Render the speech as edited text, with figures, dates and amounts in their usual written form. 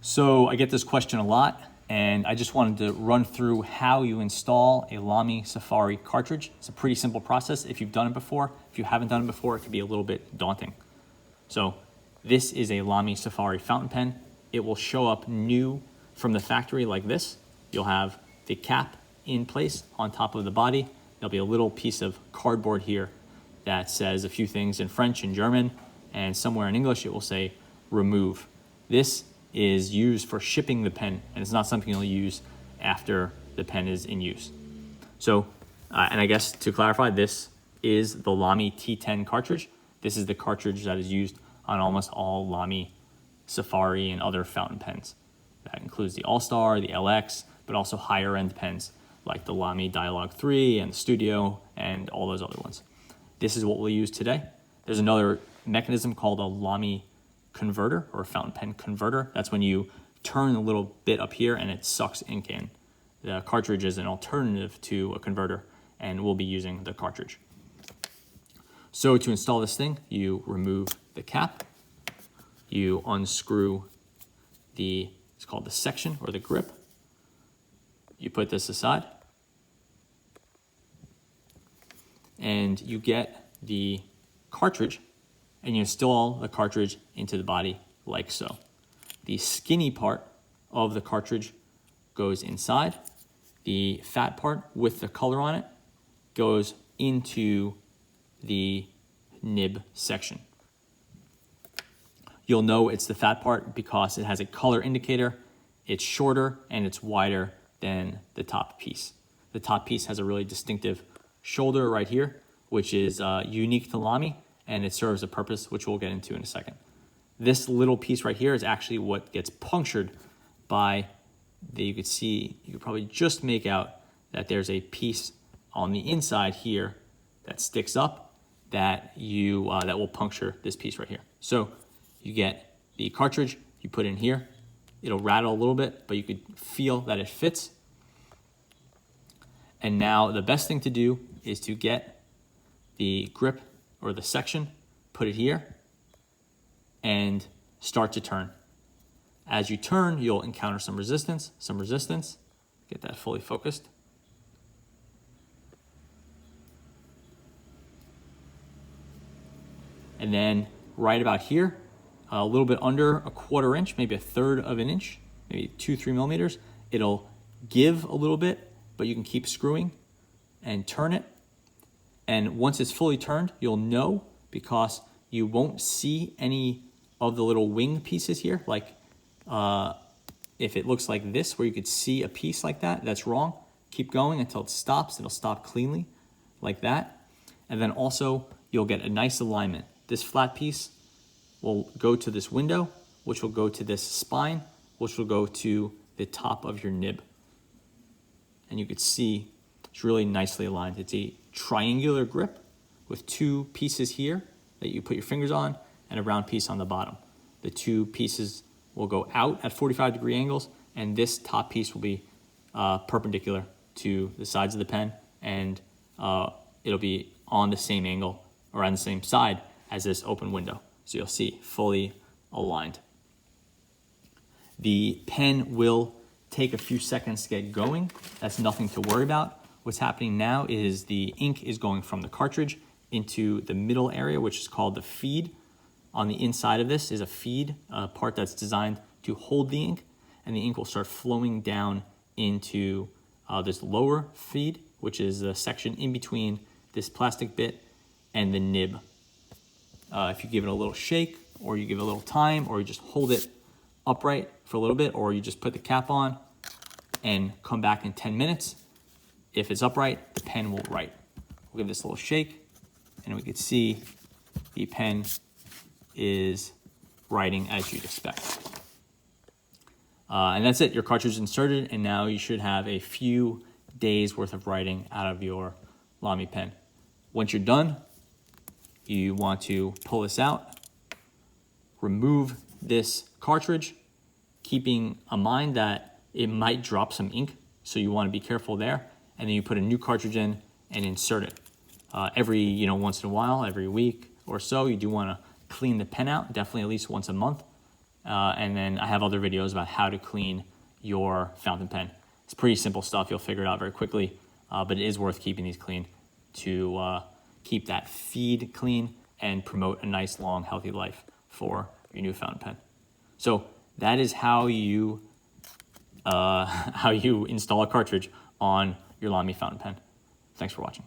So I get this question a lot, and I just wanted to run through how you install a Lamy Safari cartridge. It's a pretty simple process if you've done it before. If you haven't done it before, it can be a little bit daunting. So this is a Lamy Safari fountain pen. It will show up new from the factory like this. You'll have the cap in place on top of the body. There'll be a little piece of cardboard here that says a few things in French and German, and somewhere in English it will say remove. This is used for shipping the pen, and it's not something you'll use after the pen is in use. So, and I guess to clarify, this is the Lamy T10 cartridge. This is the cartridge that is used on almost all Lamy Safari and other fountain pens. That includes the All-Star, the LX, but also higher end pens like the Lamy Dialogue 3 and the Studio and all those other ones. This is what we'll use today. There's another mechanism called a Lamy converter or a fountain pen converter. That's when you turn a little bit up here and it sucks ink in. The cartridge is an alternative to a converter, and we'll be using the cartridge. So to install this thing, you remove the cap, you unscrew it's called the section or the grip. You put this aside, and you get the cartridge, and you install the cartridge into the body like so. The skinny part of the cartridge goes inside. The fat part with the color on it goes into the nib section. You'll know it's the fat part because it has a color indicator. It's shorter and it's wider than the top piece. The top piece has a really distinctive shoulder right here, which is unique to Lamy, and it serves a purpose, which we'll get into in a second. This little piece right here is actually what gets punctured by you could probably just make out that there's a piece on the inside here that sticks up that will puncture this piece right here. So you get the cartridge, you put in here, it'll rattle a little bit, but you could feel that it fits. And now the best thing to do is to get the grip or the section, put it here, and start to turn. As you turn, you'll encounter some resistance. Get that fully focused. And then right about here, a little bit under a 1/4 inch, maybe 1/3 of an inch, maybe 2-3 millimeters, it'll give a little bit, but you can keep screwing and turn it. And once it's fully turned, you'll know because you won't see any of the little wing pieces here. Like if it looks like this, where you could see a piece like that, that's wrong. Keep going until it stops. It'll stop cleanly like that. And then also you'll get a nice alignment. This flat piece will go to this window, which will go to this spine, which will go to the top of your nib. And you could see it's really nicely aligned. It's a triangular grip with 2 pieces here that you put your fingers on and a round piece on the bottom. The 2 pieces will go out at 45-degree angles, and this top piece will be perpendicular to the sides of the pen, and it'll be on the same angle or on the same side as this open window. So you'll see fully aligned. The pen will take a few seconds to get going. That's nothing to worry about. What's happening now is the ink is going from the cartridge into the middle area, which is called the feed. On the inside of this is a feed, a part that's designed to hold the ink, and the ink will start flowing down into this lower feed, which is the section in between this plastic bit and the nib. If you give it a little shake, or you give it a little time, or you just hold it upright for a little bit, or you just put the cap on and come back in 10 minutes, if it's upright, the pen will write. We'll give this a little shake, and we can see the pen is writing as you'd expect. And that's it. Your cartridge is inserted, and now you should have a few days worth of writing out of your Lamy pen. Once you're done, you want to pull this out, remove this cartridge, keeping in mind that it might drop some ink, so you want to be careful there. And then you put a new cartridge in and insert it. Every once in a while, every week or so, you do want to clean the pen out, definitely at least once a month. And then I have other videos about how to clean your fountain pen. It's pretty simple stuff. You'll figure it out very quickly, but it is worth keeping these clean to keep that feed clean and promote a nice, long, healthy life for your new fountain pen. So that is how you install a cartridge on your Lamy fountain pen. Thanks for watching.